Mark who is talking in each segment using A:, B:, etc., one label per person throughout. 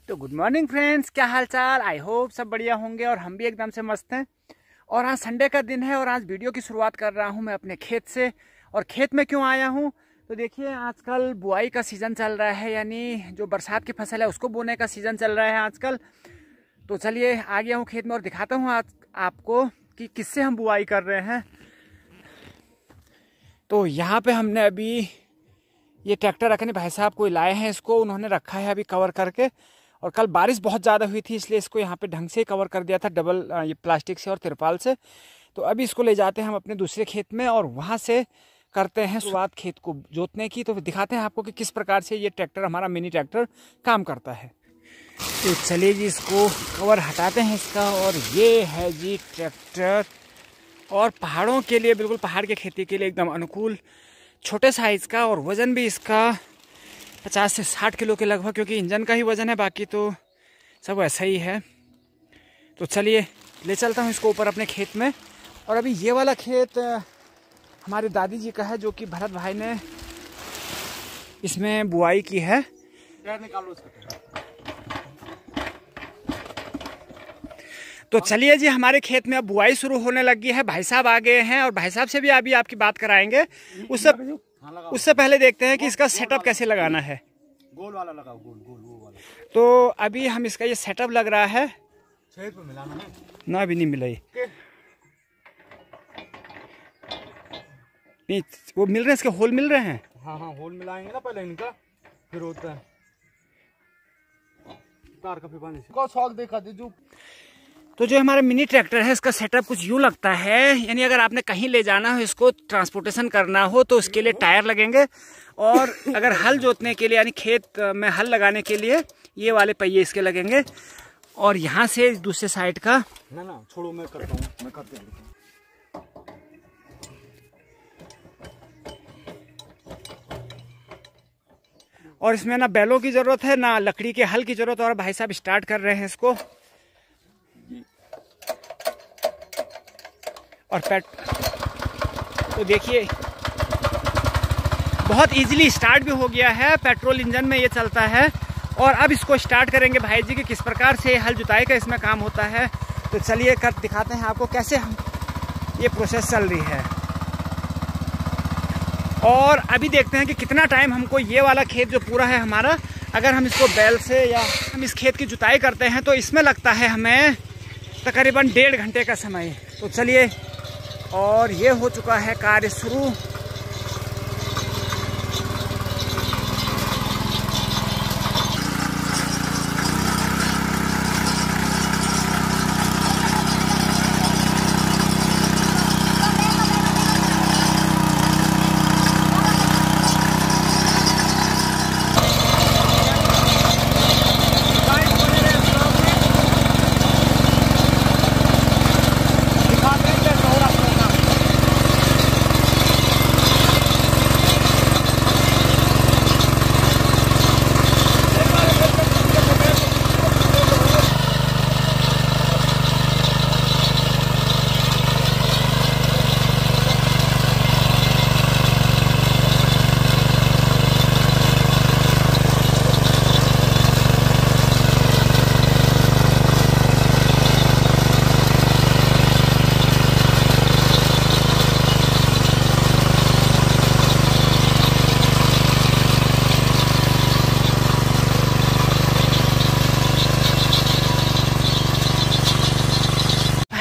A: तो good morning friends, क्या हाल चाल। आई होप सब बढ़िया होंगे और हम भी एकदम से मस्त हैं। और आज संडे का दिन है और आज वीडियो की शुरुआत कर रहा हूं मैं अपने खेत से। और खेत में क्यों आया हूं तो देखिए, आजकल बुआई का सीज़न चल रहा है, यानी जो बरसात की फसल है उसको बोने का सीज़न चल रहा है आजकल। तो चलिए आ गया हूँ खेत में और दिखाता हूँ आज आपको कि किससे हम बुआई कर रहे हैं। तो यहाँ पे हमने अभी ये ट्रैक्टर रखने भाई साहब कोई लाए हैं, इसको उन्होंने रखा है अभी कवर करके। और कल बारिश बहुत ज़्यादा हुई थी इसलिए इसको यहाँ पे ढंग से कवर कर दिया था डबल ये प्लास्टिक से और तिरपाल से। तो अभी इसको ले जाते हैं हम अपने दूसरे खेत में और वहाँ से करते हैं शुरुआत खेत को जोतने की। तो दिखाते हैं आपको कि किस प्रकार से ये ट्रैक्टर, हमारा मिनी ट्रैक्टर, काम करता है। तो चलिए जी, इसको कवर हटाते हैं इसका। और ये है जी ट्रैक्टर, और पहाड़ों के लिए, बिल्कुल पहाड़ की खेती के लिए एकदम अनुकूल, छोटे साइज़ का। और वज़न भी इसका 50 से 60 किलो के लगभग, क्योंकि इंजन का ही वज़न है, बाकी तो सब ऐसा ही है। तो चलिए ले चलता हूँ इसको ऊपर अपने खेत में। और अभी ये वाला खेत हमारे दादी जी का है, जो कि भरत भाई ने इसमें बुआई की है। तो चलिए जी, हमारे खेत में अब बुआई शुरू होने लगी है। भाई साहब आ गए हैं और भाई साहब से भी अभी आपकी बात कराएंगे। उससे पहले देखते हैं कि इसका सेटअप कैसे लगाना है।
B: गोल वाला लगाओ, गोल गोल वो वाला।
A: तो अभी हम इसका ये सेटअप लग रहा है।
B: छेद पे मिलाना है
A: ना, अभी नहीं मिला ये। नहीं, वो मिल रहे हैं, इसके होल मिल रहे हैं।
B: हाँ हाँ, होल मिलाएंगे ना पहले इनका, फिर होता है कार का पानी से को शौक देखा दीजू।
A: तो जो हमारा मिनी ट्रैक्टर है, इसका सेटअप कुछ यूँ लगता है, यानी अगर आपने कहीं ले जाना हो, इसको ट्रांसपोर्टेशन करना हो, तो उसके लिए टायर लगेंगे। और अगर हल जोतने के लिए, यानी खेत में हल लगाने के लिए, ये वाले पहिए इसके लगेंगे। और यहाँ से दूसरे साइड का
B: ना छोड़ो, मैं करता हूँ, मैं करते हूँ।
A: और इसमें ना बैलों की जरूरत है, ना लकड़ी के हल की जरूरत है। और भाई साहब स्टार्ट कर रहे हैं इसको। और तो देखिए, बहुत इजीली स्टार्ट भी हो गया है। पेट्रोल इंजन में ये चलता है। और अब इसको स्टार्ट करेंगे भाई जी कि किस प्रकार से हल जुताई का इसमें काम होता है। तो चलिए कर दिखाते हैं आपको कैसे हम ये प्रोसेस चल रही है। और अभी देखते हैं कि कितना टाइम हमको ये वाला खेत जो पूरा है हमारा, अगर हम इसको बैल से या हम इस खेत की जुताई करते हैं तो इसमें लगता है हमें तकरीबन 1.5 घंटे का समय। तो चलिए, और ये हो चुका है कार्य शुरू।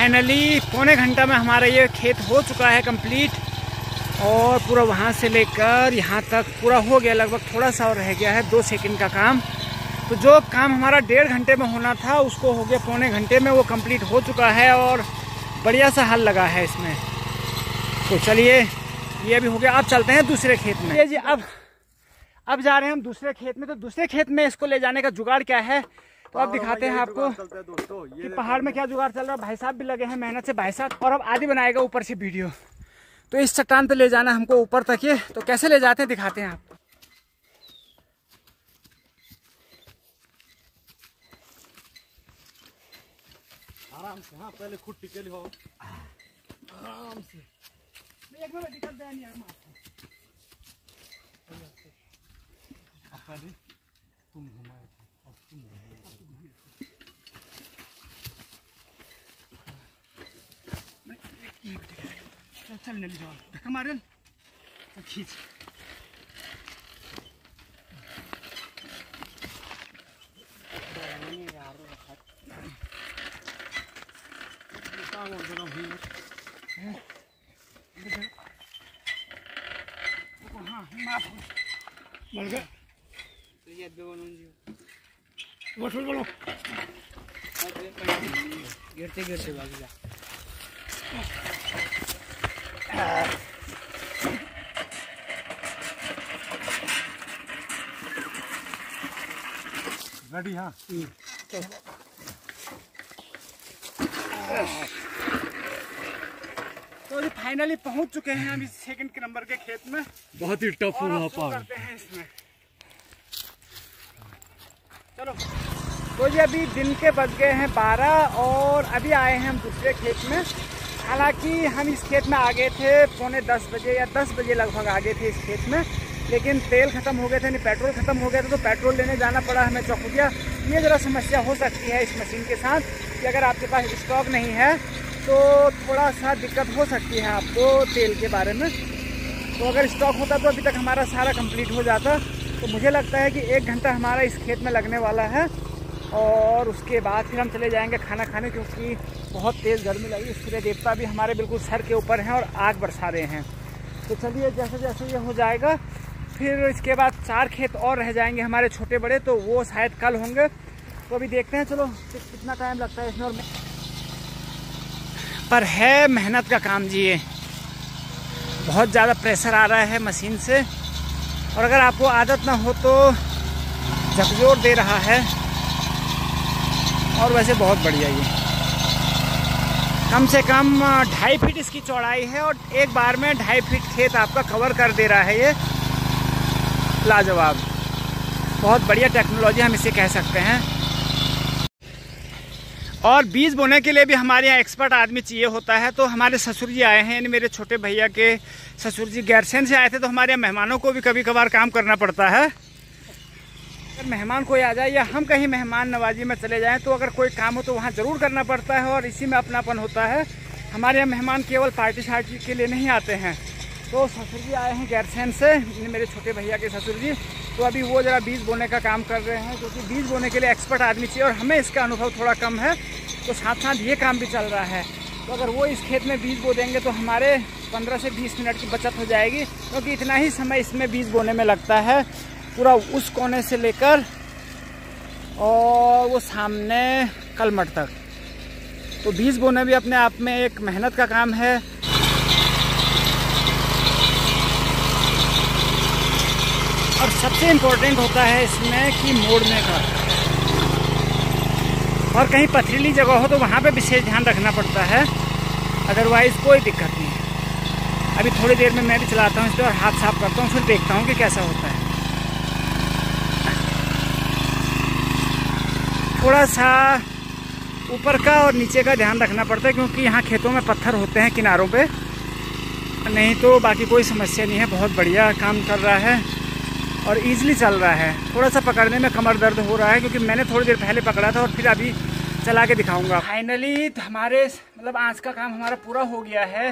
A: फाइनली पौने घंटा में हमारा ये खेत हो चुका है कंप्लीट। और पूरा वहाँ से लेकर यहाँ तक पूरा हो गया लगभग, थोड़ा सा और रह गया है 2 सेकंड का काम। तो जो काम हमारा 1.5 घंटे में होना था उसको हो गया पौने घंटे में, वो कंप्लीट हो चुका है। और बढ़िया सा हल लगा है इसमें। तो चलिए, ये भी हो गया। अब चलते हैं दूसरे खेत में। ये जी, अब जा रहे हैं हम दूसरे खेत में। तो दूसरे खेत में इसको ले जाने का जुगाड़ क्या है, तो अब दिखाते हैं आपको कि पहाड़ में क्या जुगाड़ चल रहा है। भाई साहब भी लगे हैं मेहनत से, भाई साहब। और अब आदि बनाएगा ऊपर से वीडियो। तो इस चट्टान पे ले जाना हमको ऊपर तक। ये तो कैसे ले जाते हैं दिखाते हैं आपको।
B: आराम से, हाँ पहले खुद टिके हो आराम से।
A: एक में दिक्कत नहीं यार।
B: तुम घुमाए, अब तुम
A: चल ले जाओ, धक्का मारे खींच। हाँ माफ बढ़ गया बोलो गिरते गिरते भाग जा।
B: रेडी हाँ
A: तो अभी फाइनली पहुंच चुके हैं हम इस सेकंड के नंबर के खेत में।
B: बहुत ही टफ हुआ पार
A: करते हैं इसमें। चलो तो ये अभी दिन के बज गए हैं 12 और अभी आए हैं हम दूसरे खेत में। हालांकि हम इस खेत में आ गए थे 9:45 बजे या 10 बजे लगभग आ गए थे इस खेत में, लेकिन तेल ख़त्म हो गए थे, नहीं पेट्रोल ख़त्म हो गया था, तो पेट्रोल लेने जाना पड़ा हमें चौखुटिया। ये ज़रा समस्या हो सकती है इस मशीन के साथ कि अगर आपके पास स्टॉक नहीं है तो थोड़ा सा दिक्कत हो सकती है आपको तेल के बारे में। तो अगर स्टॉक होता तो अभी तक हमारा सारा कंप्लीट हो जाता। तो मुझे लगता है कि 1 घंटा हमारा इस खेत में लगने वाला है और उसके बाद फिर हम चले जाएंगे खाना खाने, क्योंकि बहुत तेज़ गर्मी लगी। सूर्य देवता भी हमारे बिल्कुल सर के ऊपर हैं और आग बरसा रहे हैं। तो चलिए जैसे जैसे ये हो जाएगा फिर इसके बाद 4 खेत और रह जाएंगे हमारे छोटे बड़े, तो वो शायद कल होंगे। तो अभी देखते हैं चलो कितना टाइम लगता है इसमें। और पर है मेहनत का काम जी, ये बहुत ज़्यादा प्रेशर आ रहा है मशीन से, और अगर आपको आदत ना हो तो झकझोर दे रहा है। और वैसे बहुत बढ़िया ये कम से कम 2.5 फीट इसकी चौड़ाई है और एक बार में 2.5 फीट खेत आपका कवर कर दे रहा है। ये लाजवाब, बहुत बढ़िया टेक्नोलॉजी हम इसे कह सकते हैं। और बीज बोने के लिए भी हमारे यहाँ एक्सपर्ट आदमी चाहिए होता है। तो हमारे ससुर जी आए हैं, यानी मेरे छोटे भैया के ससुर जी गैरसैंण से आए थे। तो हमारे यहाँ मेहमानों को भी कभी कभार काम करना पड़ता है। अगर मेहमान कोई आ जाए या हम कहीं मेहमान नवाजी में चले जाएं तो अगर कोई काम हो तो वहाँ ज़रूर करना पड़ता है और इसी में अपनापन होता है। हमारे यहाँ मेहमान केवल पार्टी शार्टी के लिए नहीं आते हैं। तो ससुर जी आए हैं गैरसैंण से, मेरे छोटे भैया के ससुर जी। तो अभी वो ज़रा बीज बोने का काम कर रहे हैं, क्योंकि बीज बोने के लिए एक्सपर्ट आदमी चाहिए और हमें इसका अनुभव थोड़ा कम है। तो साथ साथ ये काम भी चल रहा है। तो अगर वो इस खेत में बीज बो देंगे तो हमारे 15 से 20 मिनट की बचत हो जाएगी, क्योंकि इतना ही समय इसमें बीज बोने में लगता है, पूरा उस कोने से लेकर और वो सामने कलमट तक। तो बीज बोना भी अपने आप में एक मेहनत का काम है। और सबसे इम्पोर्टेंट होता है इसमें कि मोड़ने का, और कहीं पथरीली जगह हो तो वहाँ पे विशेष ध्यान रखना पड़ता है, अदरवाइज़ कोई दिक्कत नहीं है। अभी थोड़ी देर में मैं भी चलाता हूँ इस पर और हाथ साफ करता हूँ, फिर देखता हूँ कि कैसा होता है। थोड़ा सा ऊपर का और नीचे का ध्यान रखना पड़ता है, क्योंकि यहाँ खेतों में पत्थर होते हैं किनारों पे, नहीं तो बाकी कोई समस्या नहीं है। बहुत बढ़िया काम कर रहा है और इजीली चल रहा है। थोड़ा सा पकड़ने में कमर दर्द हो रहा है, क्योंकि मैंने थोड़ी देर पहले पकड़ा था और फिर अभी चला के दिखाऊंगा। फाइनली हमारे मतलब आज का काम हमारा पूरा हो गया है।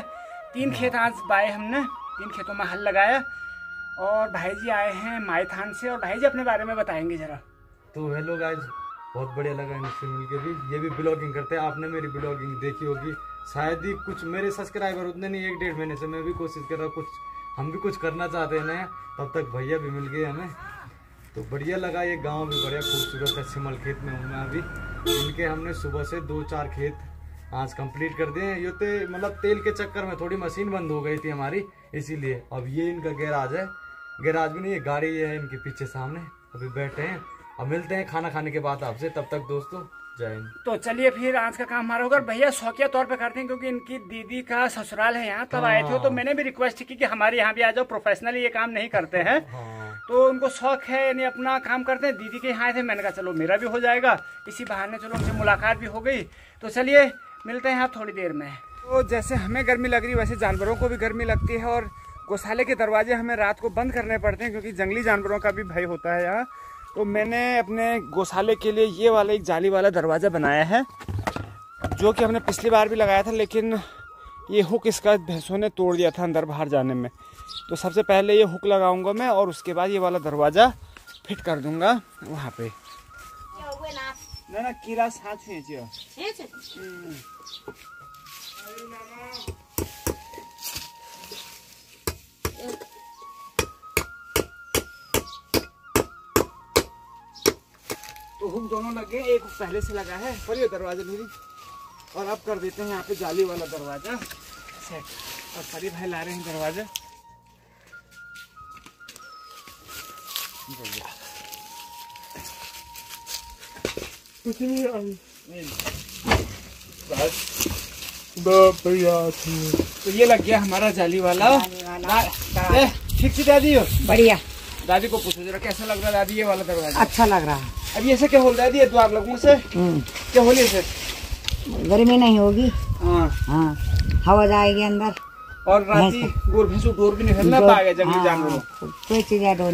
A: 3 खेत आज बाए हमने, 3 खेतों में हल लगाया। और भाई जी आए हैं मायथान से, और भाई जी अपने बारे में बताएंगे ज़रा।
B: तो हेलो गाइस, बहुत बढ़िया लगा इनसे मिलके भी। ये भी ब्लॉगिंग करते हैं, आपने मेरी ब्लॉगिंग देखी होगी शायद ही। कुछ मेरे सब्सक्राइबर उतने नहीं, 1-1.5 महीने से मैं भी कोशिश कर रहा हूँ, हम भी कुछ करना चाहते हैं नया, तब तक भैया भी मिल गए हमें। तो बढ़िया लगा। ये गांव भी बढ़िया खूबसूरत है। सिमल खेत में हूँ मैं अभी। इनके हमने सुबह से 2-4 खेत आज कंप्लीट कर दिए हैं। ये तो मतलब तेल के चक्कर में थोड़ी मशीन बंद हो गई थी हमारी, इसीलिए। अब ये इनका गैराज है, गैराज भी नहीं, ये गाड़ी है इनके पीछे सामने। अभी बैठे हैं, अब मिलते हैं खाना खाने के बाद आपसे। तब तक दोस्तों जय हिंद।
A: तो चलिए फिर आज का काम हमारा होगा। भैया शौकिया तौर पे करते हैं, क्योंकि इनकी दीदी का ससुराल है यहाँ, तब आए थे। तो मैंने भी रिक्वेस्ट की कि हमारे यहाँ भी आ जाओ, प्रोफेशनली ये काम नहीं करते हैं। तो उनको शौक है, यानी अपना काम करते हैं। दीदी के यहाँ आए थे, मैंने कहा चलो मेरा भी हो जाएगा, इसी बहाने चलो उनसे मुलाकात भी हो गई। तो चलिए मिलते हैं आप थोड़ी देर में। तो जैसे हमें गर्मी लग रही वैसे जानवरों को भी गर्मी लगती है, और गौशाले के दरवाजे हमें रात को बंद करने पड़ते हैं, क्योंकि जंगली जानवरों का भी भय होता है यहाँ। तो मैंने अपने गौशाले के लिए ये वाला एक जाली वाला दरवाज़ा बनाया है, जो कि हमने पिछली बार भी लगाया था, लेकिन ये हुक इसका भैंसों ने तोड़ दिया था अंदर बाहर जाने में। तो सबसे पहले ये हुक लगाऊंगा मैं और उसके बाद ये वाला दरवाज़ा फिट कर दूंगा वहाँ पे। ना कीड़ा साथ है जी। तो हुक दोनों लगे, एक हुक पहले से लगा है पर ये दरवाजा मेरी, और अब कर देते हैं यहाँ पे जाली वाला दरवाजा सेट। और परी भाई ला रहे हैं दरवाजा। कुछ नहीं तो ये लग गया हमारा जाली वाला। ठीक से दादी हो?
C: बढ़िया।
A: दादी को पूछो जरा कैसा लग रहा है दादी ये वाला दरवाजा?
C: अच्छा लग रहा है।
A: अब ये से क्या हो दादी, ये द्वार लगूं से क्या होली से
C: गर्मी नहीं होगी।
A: हाँ
C: हाँ, हवा जाएगी अंदर।
A: और राती गोल भैंसू डोर भी निकलना पाएगा जंगली जानवरों।
C: कोई चीज डोर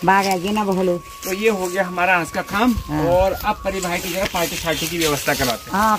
C: भागेगी ना बोलो।
A: तो ये हो गया हमारा आज का काम। और अब परी भाई की जगह पार्टी शार्टी की व्यवस्था कराते हैं।
C: हाँ।